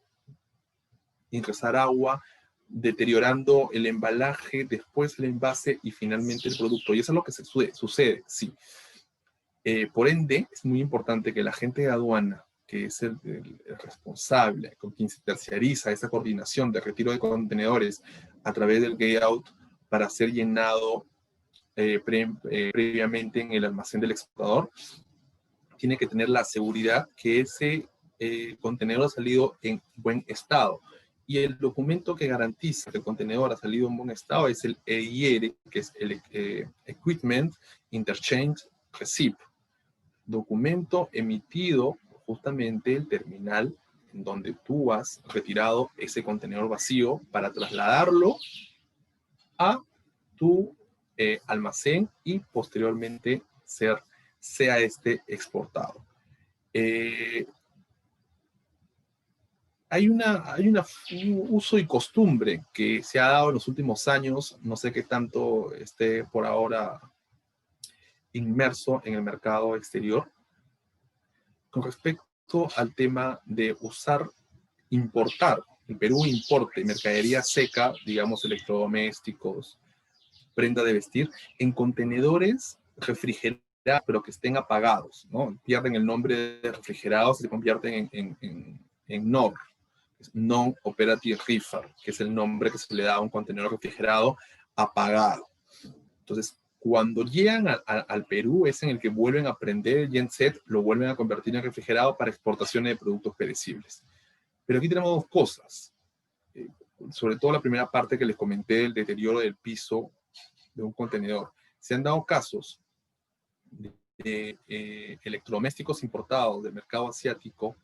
ingresar agua, deteriorando el embalaje, después el envase y finalmente el producto. Y eso es lo que sucede, sí. Por ende, es muy importante que el agente de aduana, que es el responsable, con quien se terciariza esa coordinación de retiro de contenedores a través del gate-out para ser llenado previamente en el almacén del exportador, tiene que tener la seguridad que ese contenedor ha salido en buen estado. Y el documento que garantiza que el contenedor ha salido en buen estado es el EIR, que es el Equipment Interchange Receipt, documento emitido justamente el terminal en donde tú has retirado ese contenedor vacío para trasladarlo a tu almacén y posteriormente sea este exportado. un uso y costumbre que se ha dado en los últimos años, no sé qué tanto esté por ahora inmerso en el mercado exterior, con respecto al tema de importar. El Perú importe mercadería seca, digamos electrodomésticos, prenda de vestir, en contenedores refrigerados, pero que estén apagados, ¿no? Pierden el nombre de refrigerados y se convierten en NOR, Non-Operative Reefer, que es el nombre que se le da a un contenedor refrigerado apagado. Entonces, cuando llegan al Perú, es en el que vuelven a prender el genset, lo vuelven a convertir en refrigerado para exportaciones de productos perecibles. Pero aquí tenemos dos cosas. Sobre todo la primera parte que les comenté, del deterioro del piso de un contenedor. Se han dado casos de electrodomésticos importados del mercado asiático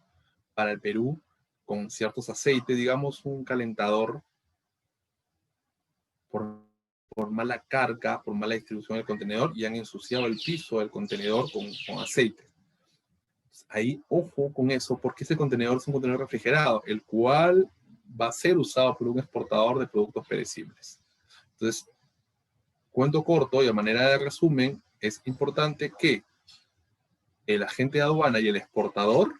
para el Perú con ciertos aceites, digamos un calentador por mala carga, por mala distribución del contenedor, y han ensuciado el piso del contenedor con aceite. Ahí, ojo con eso, porque ese contenedor es un contenedor refrigerado, el cual va a ser usado por un exportador de productos perecibles. Entonces, cuento corto y a manera de resumen, es importante que el agente de aduana y el exportador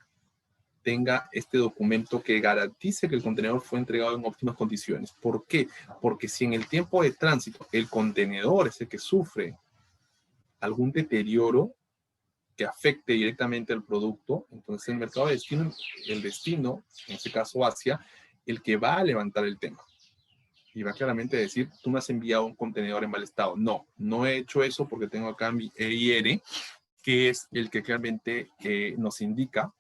tenga este documento que garantice que el contenedor fue entregado en óptimas condiciones. ¿Por qué? Porque si en el tiempo de tránsito el contenedor es el que sufre algún deterioro que afecte directamente al producto, entonces el mercado de destino, el destino, en este caso Asia, el que va a levantar el tema. Y va claramente a decir, tú me has enviado un contenedor en mal estado. No, no he hecho eso porque tengo acá mi EIR, que es el que claramente nos indica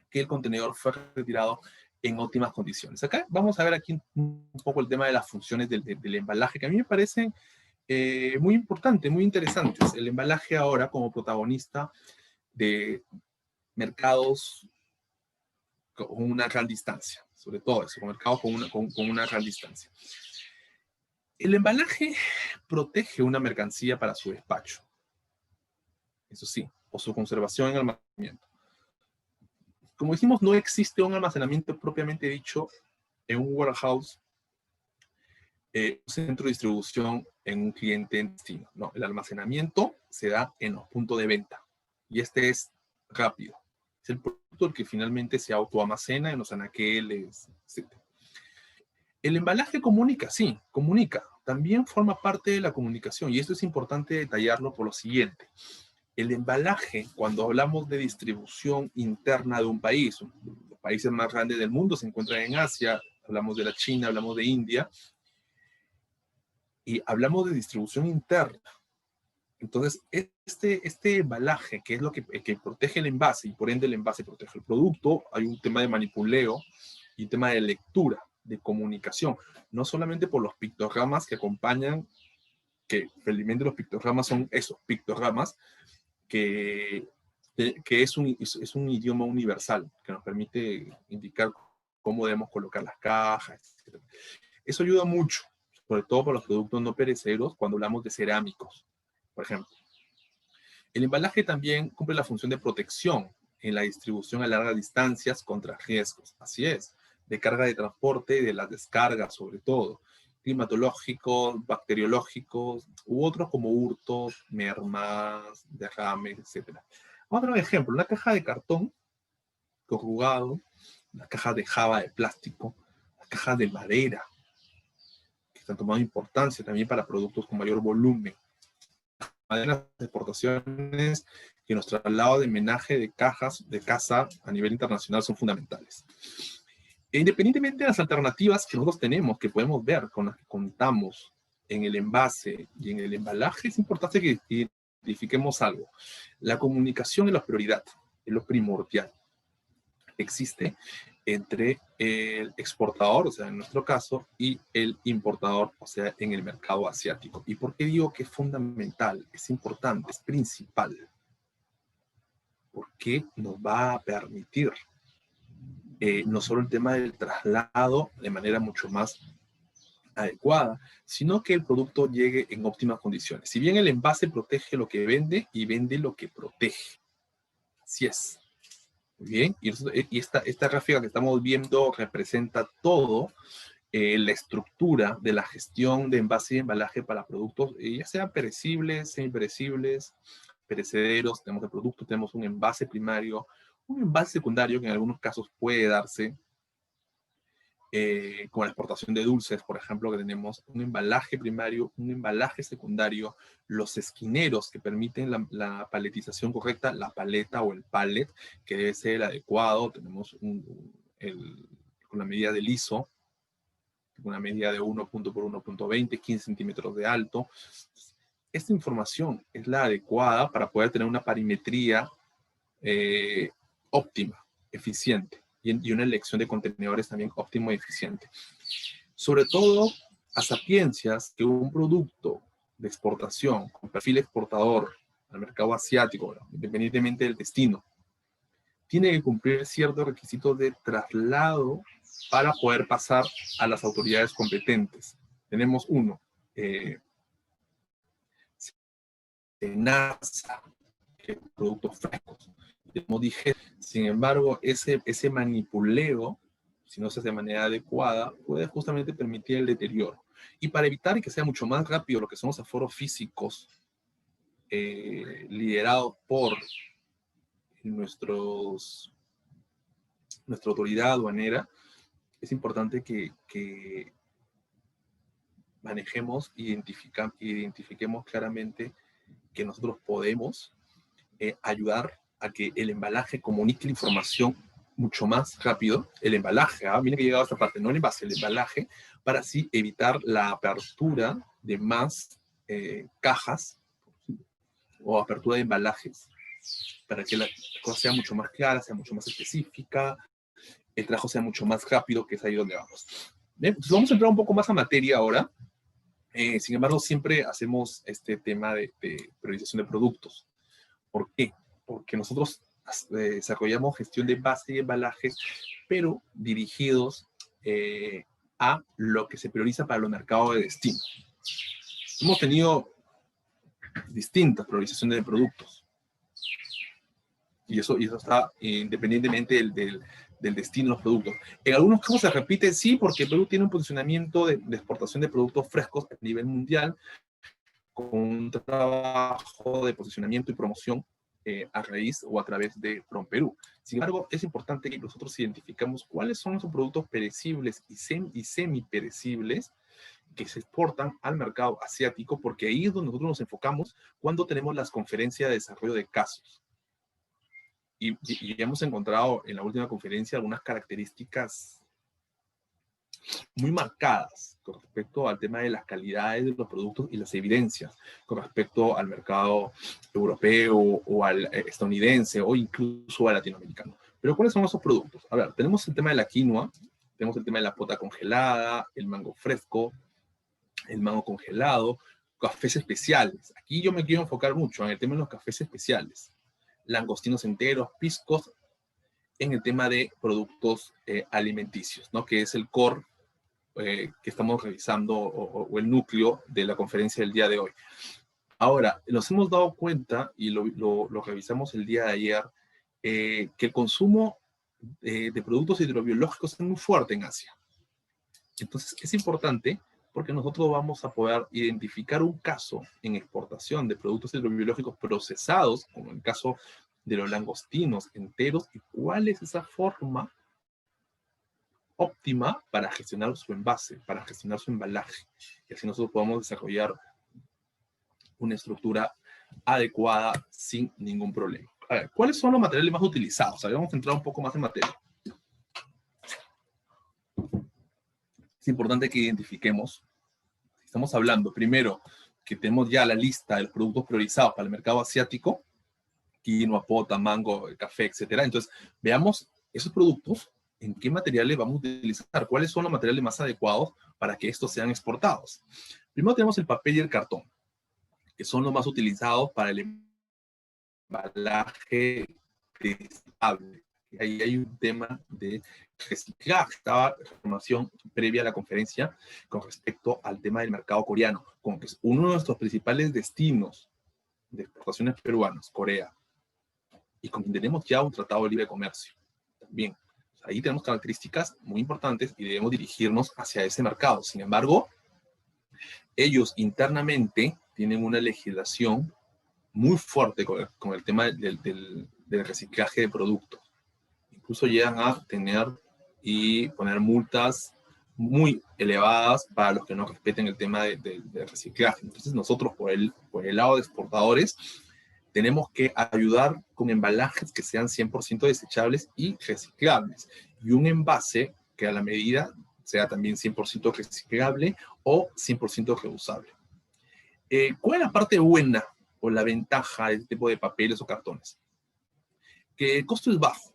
que el contenedor fue retirado en óptimas condiciones. Acá vamos a ver aquí un poco el tema de las funciones del embalaje, que a mí me parecen muy importantes, muy interesantes. El embalaje ahora como protagonista de mercados con una gran distancia, sobre todo eso, con mercados con una gran distancia. El embalaje protege una mercancía para su despacho, eso sí, o su conservación en almacenamiento. Como dijimos, no existe un almacenamiento propiamente dicho en un warehouse, un centro de distribución en un cliente en destino. No, el almacenamiento se da en los puntos de venta. Y este es rápido. Es el producto el que finalmente se autoalmacena en los anaqueles, etc. El embalaje comunica, sí, comunica. También forma parte de la comunicación. Y esto es importante detallarlo por lo siguiente. El embalaje, cuando hablamos de distribución interna de un país, los países más grandes del mundo se encuentran en Asia, hablamos de la China, hablamos de India, y hablamos de distribución interna. Entonces, este embalaje, que es lo que protege el envase, y por ende el envase protege el producto, hay un tema de manipuleo y un tema de lectura, de comunicación, no solamente por los pictogramas que acompañan, que felizmente los pictogramas son esos pictogramas, que es un idioma universal, que nos permite indicar cómo debemos colocar las cajas, etc. Eso ayuda mucho, sobre todo para los productos no perecederos, cuando hablamos de cerámicos, por ejemplo. El embalaje también cumple la función de protección en la distribución a largas distancias contra riesgos. Así es, de carga de transporte y de las descargas, sobre todo, climatológicos, bacteriológicos, u otros como hurtos, mermas, derrames, etc. Otro ejemplo, una caja de cartón corrugado, las cajas de java de plástico, las cajas de madera, que están tomando importancia también para productos con mayor volumen. De las exportaciones y en los traslados de menaje de cajas de casa a nivel internacional son fundamentales. E independientemente de las alternativas que nosotros tenemos, que podemos ver, con las que contamos en el envase y en el embalaje, es importante que identifiquemos algo. La comunicación es la prioridad, es lo primordial. Existe entre el exportador, o sea, en nuestro caso, y el importador, o sea, en el mercado asiático. ¿Y por qué digo que es fundamental, es importante, es principal? Porque nos va a permitir no solo el tema del traslado de manera mucho más adecuada, sino que el producto llegue en óptimas condiciones. Si bien el envase protege lo que vende y vende lo que protege. Así es. Bien, y esta gráfica que estamos viendo representa todo la estructura de la gestión de envase y embalaje para productos, ya sean perecibles, semiperecibles, perecederos. Tenemos el producto, tenemos un envase primario, un envase secundario que en algunos casos puede darse, con la exportación de dulces, por ejemplo, que tenemos un embalaje primario, un embalaje secundario, los esquineros que permiten la paletización correcta, la paleta o el pallet, que debe ser el adecuado. Tenemos con la medida del ISO, una medida de 1 punto por 1.20, 15 centímetros de alto. Esta información es la adecuada para poder tener una parimetría óptima, eficiente, y una elección de contenedores también óptimo y eficiente. Sobre todo, a sapiencias que un producto de exportación con perfil exportador al mercado asiático, independientemente del destino, tiene que cumplir ciertos requisitos de traslado para poder pasar a las autoridades competentes. Tenemos uno, SENASA, productos frescos. Como dije, sin embargo, ese manipuleo, si no se hace de manera adecuada, puede justamente permitir el deterioro. Y para evitar que sea mucho más rápido lo que son los aforos físicos, liderados por nuestra autoridad aduanera, es importante que manejemos, identifiquemos claramente que nosotros podemos ayudar a que el embalaje comunique la información mucho más rápido. El embalaje, miren que he llegado a esta parte, no el envase, el embalaje, para así evitar la apertura de más cajas o apertura de embalajes, para que la cosa sea mucho más clara, sea mucho más específica, el trabajo sea mucho más rápido, que es ahí donde vamos. Bien, entonces vamos a entrar un poco más a materia ahora. Sin embargo, siempre hacemos este tema de priorización de productos. ¿Por qué? Porque nosotros desarrollamos gestión de envase y embalajes, pero dirigidos a lo que se prioriza para los mercados de destino. Hemos tenido distintas priorizaciones de productos. Y eso está independientemente del destino de los productos. En algunos casos se repite, sí, porque Perú tiene un posicionamiento de exportación de productos frescos a nivel mundial, con un trabajo de posicionamiento y promoción a raíz o a través de PROMPERÚ. Sin embargo, es importante que nosotros identificamos cuáles son esos productos perecibles y semiperecibles que se exportan al mercado asiático, porque ahí es donde nosotros nos enfocamos cuando tenemos las conferencias de desarrollo de casos. Y hemos encontrado en la última conferencia algunas características muy marcadas con respecto al tema de las calidades de los productos y las evidencias con respecto al mercado europeo o al estadounidense o incluso al latinoamericano. Pero ¿cuáles son esos productos? A ver, tenemos el tema de la quinoa, tenemos el tema de la pota congelada, el mango fresco, el mango congelado, cafés especiales. Aquí yo me quiero enfocar mucho en el tema de los cafés especiales, langostinos enteros, piscos, en el tema de productos alimenticios, ¿no? Que es el core que estamos revisando o el núcleo de la conferencia del día de hoy. Ahora, nos hemos dado cuenta, y lo revisamos el día de ayer, que el consumo de productos hidrobiológicos es muy fuerte en Asia. Entonces, es importante porque nosotros vamos a poder identificar un caso en exportación de productos hidrobiológicos procesados, como el caso de los langostinos enteros, y cuál es esa forma óptima para gestionar su envase, para gestionar su embalaje. Y así nosotros podemos desarrollar una estructura adecuada sin ningún problema. A ver, ¿cuáles son los materiales más utilizados? A ver, vamos a entrar un poco más en materia. Es importante que identifiquemos, estamos hablando primero que tenemos ya la lista de los productos priorizados para el mercado asiático, quinoa, pota, mango, café, etcétera. Entonces, veamos esos productos, en qué materiales vamos a utilizar, cuáles son los materiales más adecuados para que estos sean exportados. Primero tenemos el papel y el cartón, que son los más utilizados para el embalaje desechable. Ahí hay un tema de reciclaje. Estaba información previa a la conferencia con respecto al tema del mercado coreano, como que es uno de nuestros principales destinos de exportaciones peruanas, Corea, y con quien tenemos ya un tratado de libre comercio. También, ahí tenemos características muy importantes y debemos dirigirnos hacia ese mercado. Sin embargo, ellos internamente tienen una legislación muy fuerte con el tema del reciclaje de productos. Incluso llegan a tener y poner multas muy elevadas para los que no respeten el tema de reciclaje. Entonces nosotros por el lado de exportadores tenemos que ayudar con embalajes que sean 100% desechables y reciclables. Y un envase que a la medida sea también 100% reciclable o 100% reusable. ¿Cuál es la parte buena o la ventaja de este tipo de papeles o cartones? Que el costo es bajo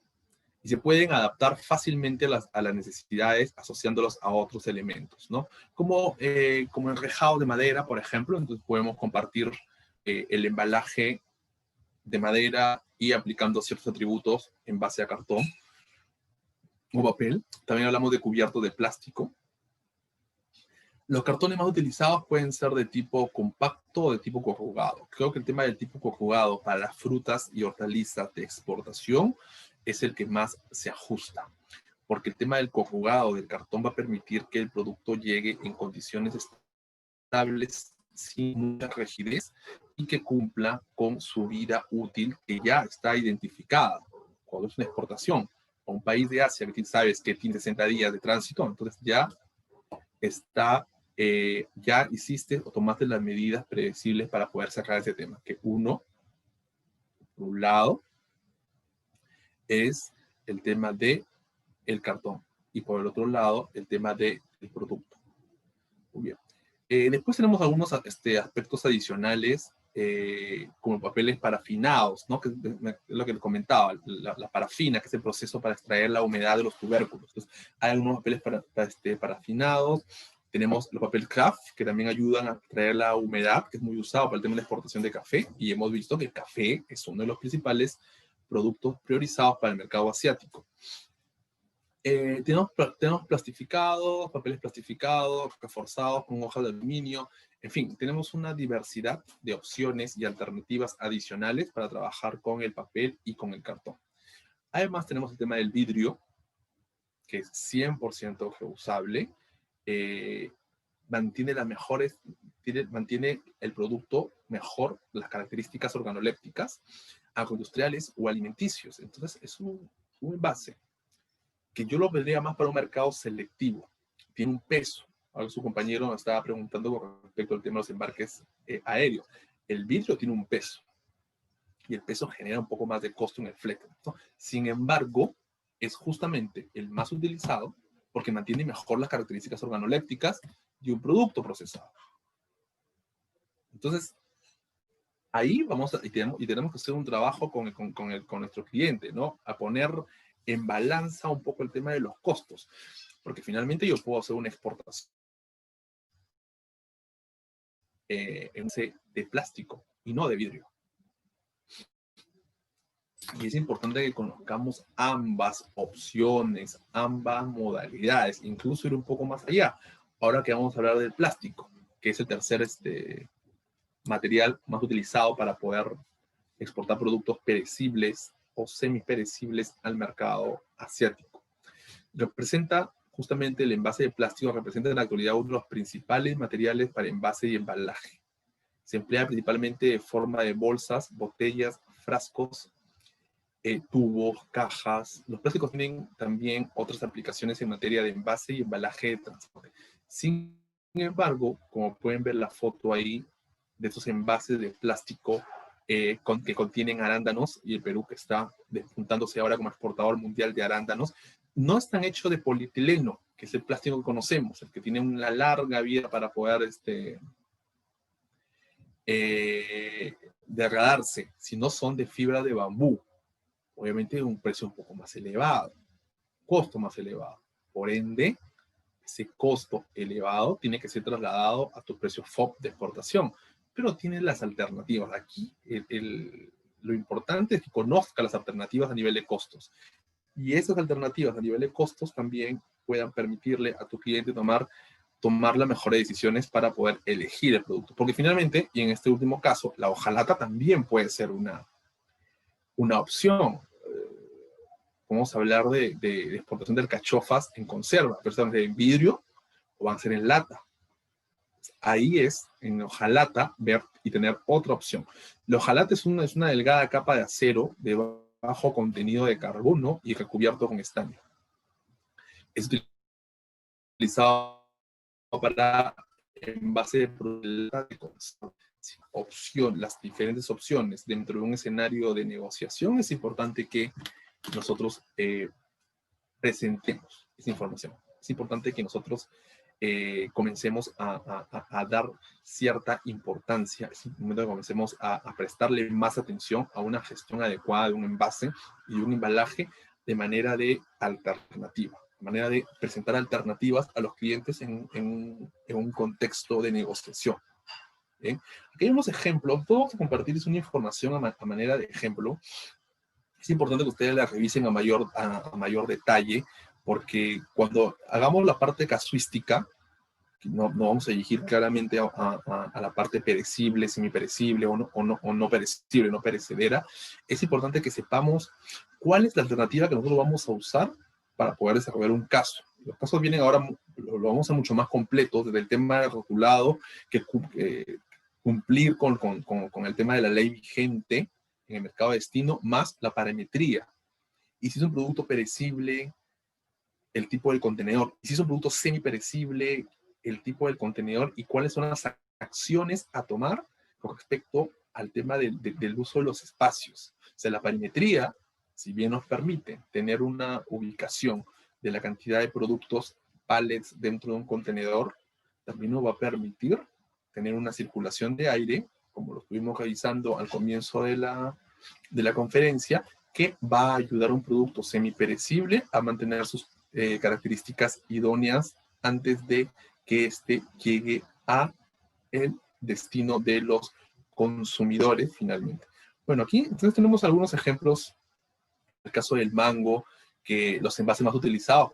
y se pueden adaptar fácilmente a las necesidades asociándolos a otros elementos, ¿no? Como enrejado de madera, por ejemplo, entonces podemos compartir el embalaje de madera y aplicando ciertos atributos en base a cartón o papel. También hablamos de cubiertos de plástico. Los cartones más utilizados pueden ser de tipo compacto o de tipo corrugado. Creo que el tema del tipo corrugado para las frutas y hortalizas de exportación es el que más se ajusta, porque el tema del corrugado del cartón va a permitir que el producto llegue en condiciones estables, sin mucha rigidez, y que cumpla con su vida útil que ya está identificada. Cuando es una exportación a un país de Asia que sabes que tiene 60 días de tránsito, entonces ya está, ya hiciste o tomaste las medidas predecibles para poder sacar ese tema. Que uno, por un lado, es el tema de el cartón y por el otro lado el tema del producto. Muy bien. Después tenemos algunos aspectos adicionales como papeles parafinados, ¿no? Que es lo que les comentaba, la parafina, que es el proceso para extraer la humedad de los tubérculos. Entonces, hay algunos papeles parafinados. Tenemos los papeles craft, que también ayudan a extraer la humedad, que es muy usado para el tema de la exportación de café, y hemos visto que el café es uno de los principales productos priorizados para el mercado asiático. Tenemos plastificados, papeles plastificados, reforzados con hojas de aluminio. En fin, tenemos una diversidad de opciones y alternativas adicionales para trabajar con el papel y con el cartón. Además, tenemos el tema del vidrio, que es 100% reusable. Mantiene el producto mejor, las características organolépticas, agroindustriales o alimenticios. Entonces, es un envase que yo lo vendría más para un mercado selectivo. Tiene un peso. Ahora su compañero nos estaba preguntando con respecto al tema de los embarques aéreos. El vidrio tiene un peso y el peso genera un poco más de costo en el flete, ¿no? Sin embargo, es justamente el más utilizado porque mantiene mejor las características organolépticas de un producto procesado. Entonces, ahí vamos y tenemos que hacer un trabajo con nuestro cliente, ¿no? A poner en balanza un poco el tema de los costos, porque finalmente yo puedo hacer una exportación de plástico y no de vidrio. Y es importante que conozcamos ambas opciones, ambas modalidades, incluso ir un poco más allá. Ahora que vamos a hablar del plástico, que es el tercer material más utilizado para poder exportar productos perecibles o semiperecibles al mercado asiático. Representa justamente el envase de plástico, representa en la actualidad uno de los principales materiales para envase y embalaje. Se emplea principalmente de forma de bolsas, botellas, frascos, tubos, cajas. Los plásticos tienen también otras aplicaciones en materia de envase y embalaje de transporte. Sin embargo, como pueden ver la foto ahí de esos envases de plástico que contienen arándanos, y el Perú que está despuntándose ahora como exportador mundial de arándanos, no están hechos de polietileno, que es el plástico que conocemos, el que tiene una larga vida para poder degradarse, sino son de fibra de bambú. Obviamente un precio un poco más elevado, costo más elevado. Por ende, ese costo elevado tiene que ser trasladado a tu precio FOB de exportación, pero tienes las alternativas. Aquí lo importante es que conozca las alternativas a nivel de costos. Y esas alternativas a nivel de costos también puedan permitirle a tu cliente tomar las mejores decisiones para poder elegir el producto. Porque finalmente, y en este último caso, la hojalata también puede ser una una opción. Podemos hablar de exportación de alcachofas en conserva, pero están en vidrio o van a ser en lata. Ahí es, en hojalata, ver y tener otra opción. La hojalata es una delgada capa de acero de bajo contenido de carbono y recubierto con estaño. Es utilizado para envase de productos de conserva. Las diferentes opciones dentro de un escenario de negociación, es importante que nosotros presentemos esa información. Es importante que nosotros comencemos a dar cierta importancia, es importante que comencemos a prestarle más atención a una gestión adecuada de un envase y de un embalaje de manera de alternativa, de manera de presentar alternativas a los clientes en un contexto de negociación. ¿Bien? Aquí hay unos ejemplos, todo vamos a compartirles una información a manera de ejemplo. Es importante que ustedes la revisen a mayor detalle, porque cuando hagamos la parte casuística, no vamos a dirigir claramente a la parte perecible, semiperecible o no perecible, no perecedera. Es importante que sepamos cuál es la alternativa que nosotros vamos a usar para poder desarrollar un caso. Los casos vienen ahora, lo vamos a mucho más completo, desde el tema del rotulado, que cumplir con el tema de la ley vigente en el mercado de destino, más la parametría. Y si es un producto perecible, el tipo del contenedor. Y si es un producto semiperecible, el tipo del contenedor y cuáles son las acciones a tomar con respecto al tema del uso de los espacios. O sea, la parametría, si bien nos permite tener una ubicación de la cantidad de productos pallets dentro de un contenedor, también nos va a permitir tener una circulación de aire, como lo estuvimos revisando al comienzo de la conferencia, que va a ayudar a un producto semiperecible a mantener sus características idóneas antes de que éste llegue a el destino de los consumidores finalmente. Bueno, aquí entonces tenemos algunos ejemplos. El caso del mango, que los envases más utilizados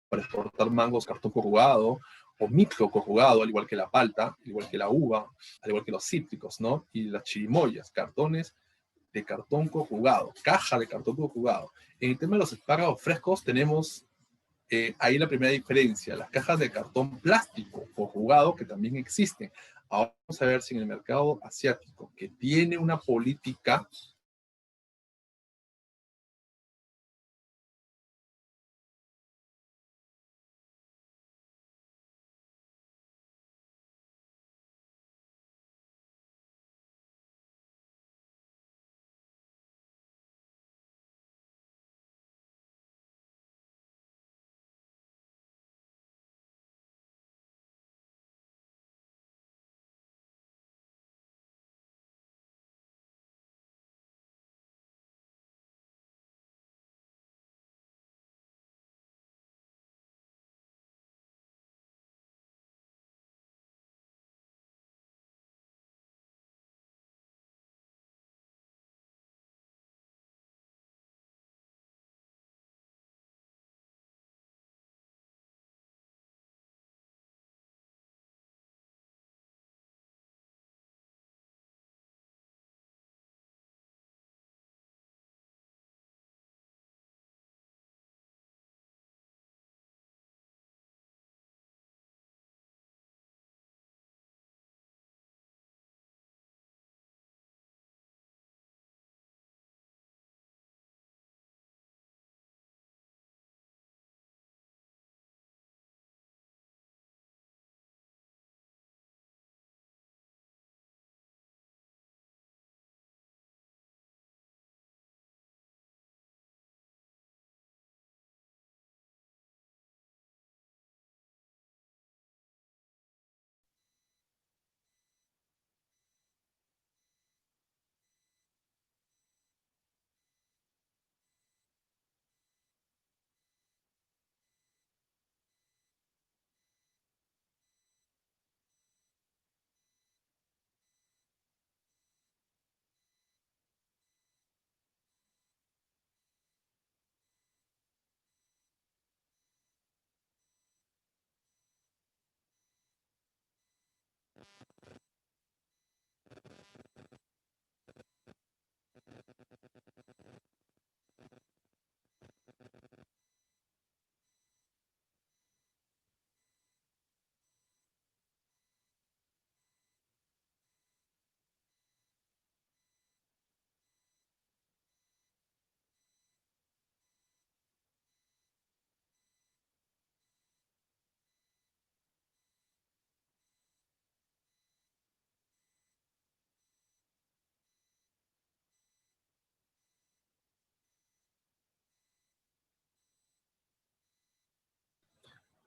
para exportar mangos, cartón corrugado o micro corrugado, al igual que la palta, al igual que la uva, al igual que los cítricos, ¿no? Y las chirimoyas, cartones de cartón conjugado, caja de cartón conjugado. En el tema de los espárragos frescos tenemos ahí la primera diferencia, las cajas de cartón plástico conjugado que también existen. Ahora vamos a ver si en el mercado asiático, que tiene una política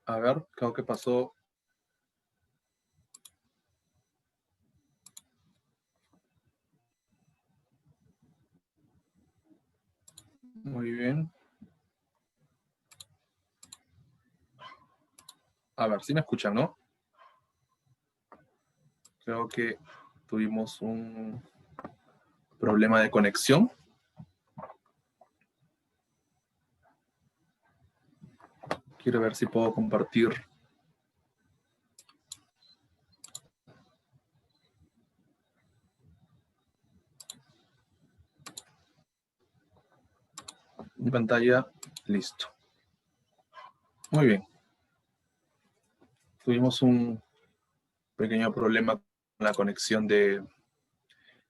A ver, creo que pasó. Muy bien. A ver, si me escuchan, ¿no? Creo que tuvimos un problema de conexión. Quiero ver si puedo compartir mi pantalla. Listo. Muy bien. Tuvimos un pequeño problema con la conexión del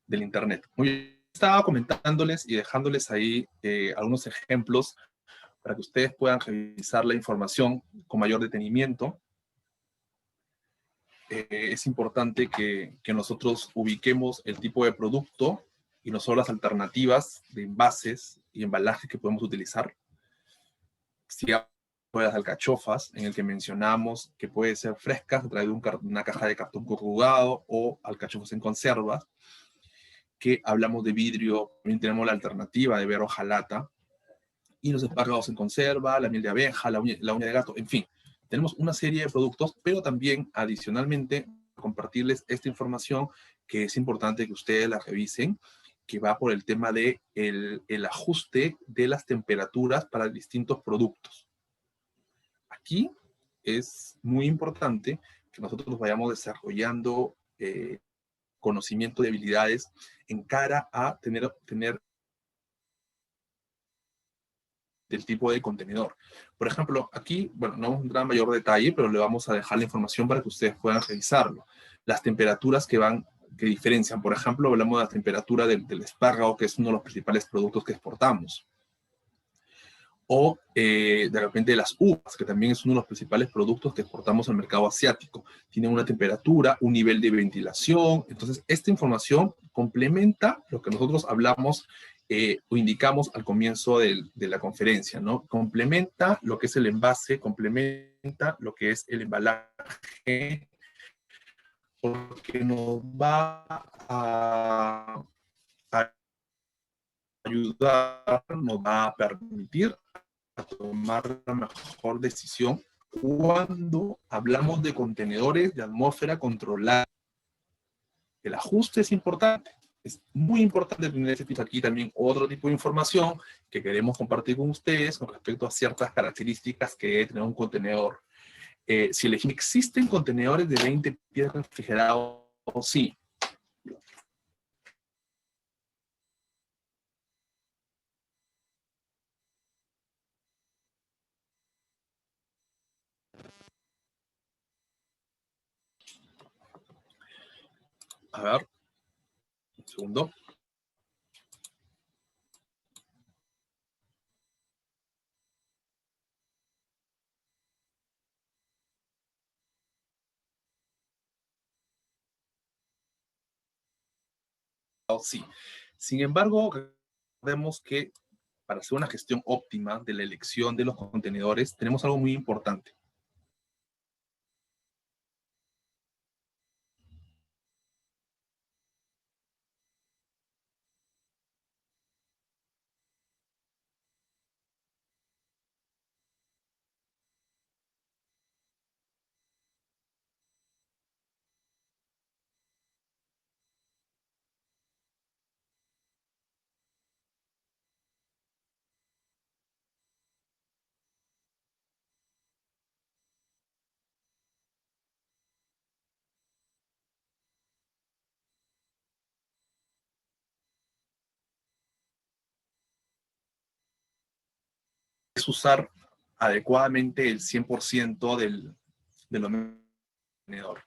Internet. Muy bien. Estaba comentándoles y dejándoles ahí algunos ejemplos para que ustedes puedan revisar la información con mayor detenimiento. Es importante que nosotros ubiquemos el tipo de producto y no solo las alternativas de envases y embalajes que podemos utilizar. Si las alcachofas, en el que mencionamos que puede ser frescas a través de una caja de cartón corrugado o alcachofas en conserva, que hablamos de vidrio, también tenemos la alternativa de ver hojalata, y los espárragos en conserva, la miel de abeja, la uña de gato, en fin. Tenemos una serie de productos, pero también adicionalmente compartirles esta información que es importante que ustedes la revisen, que va por el tema de el ajuste de las temperaturas para distintos productos. Aquí es muy importante que nosotros vayamos desarrollando conocimiento de habilidades en cara a tener del tipo de contenedor. Por ejemplo, aquí, bueno, no vamos a entrar en mayor detalle, pero le vamos a dejar la información para que ustedes puedan revisarlo. Las temperaturas que diferencian, por ejemplo, hablamos de la temperatura del espárrago, que es uno de los principales productos que exportamos. O de repente las uvas, que también es uno de los principales productos que exportamos al mercado asiático. Tienen una temperatura, un nivel de ventilación. Entonces, esta información complementa lo que nosotros hablamos o indicamos al comienzo de la conferencia, ¿no? Complementa lo que es el envase, complementa lo que es el embalaje, porque nos va a ayudar, nos va a permitir a tomar la mejor decisión cuando hablamos de contenedores de atmósfera controlada. El ajuste es importante. Es muy importante tener ese tipo aquí también otro tipo de información que queremos compartir con ustedes con respecto a ciertas características que debe tener un contenedor. Si elegimos, ¿existen contenedores de 20 pies refrigerados? Sí. A ver, un segundo. Sí. Sin embargo, vemos que para hacer una gestión óptima de la elección de los contenedores, tenemos algo muy importante. Es usar adecuadamente el 100% del contenedor.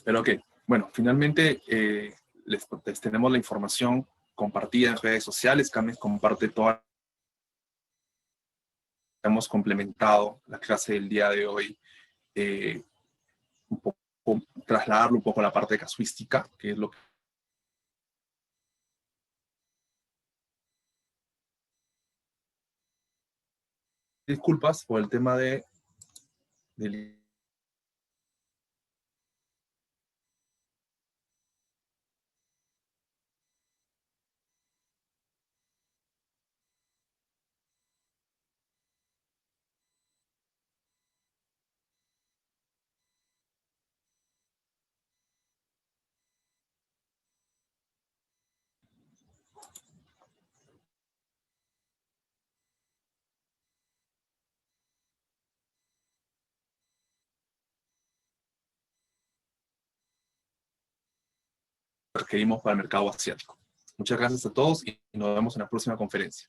Pero ok, bueno, finalmente les tenemos la información compartida en redes sociales. Camex comparte toda. Hemos complementado la clase del día de hoy, eh, un poco, trasladarlo un poco a la parte de casuística, que es lo que... Disculpas por el tema del... requerimos para el mercado asiático. Muchas gracias a todos y nos vemos en la próxima conferencia.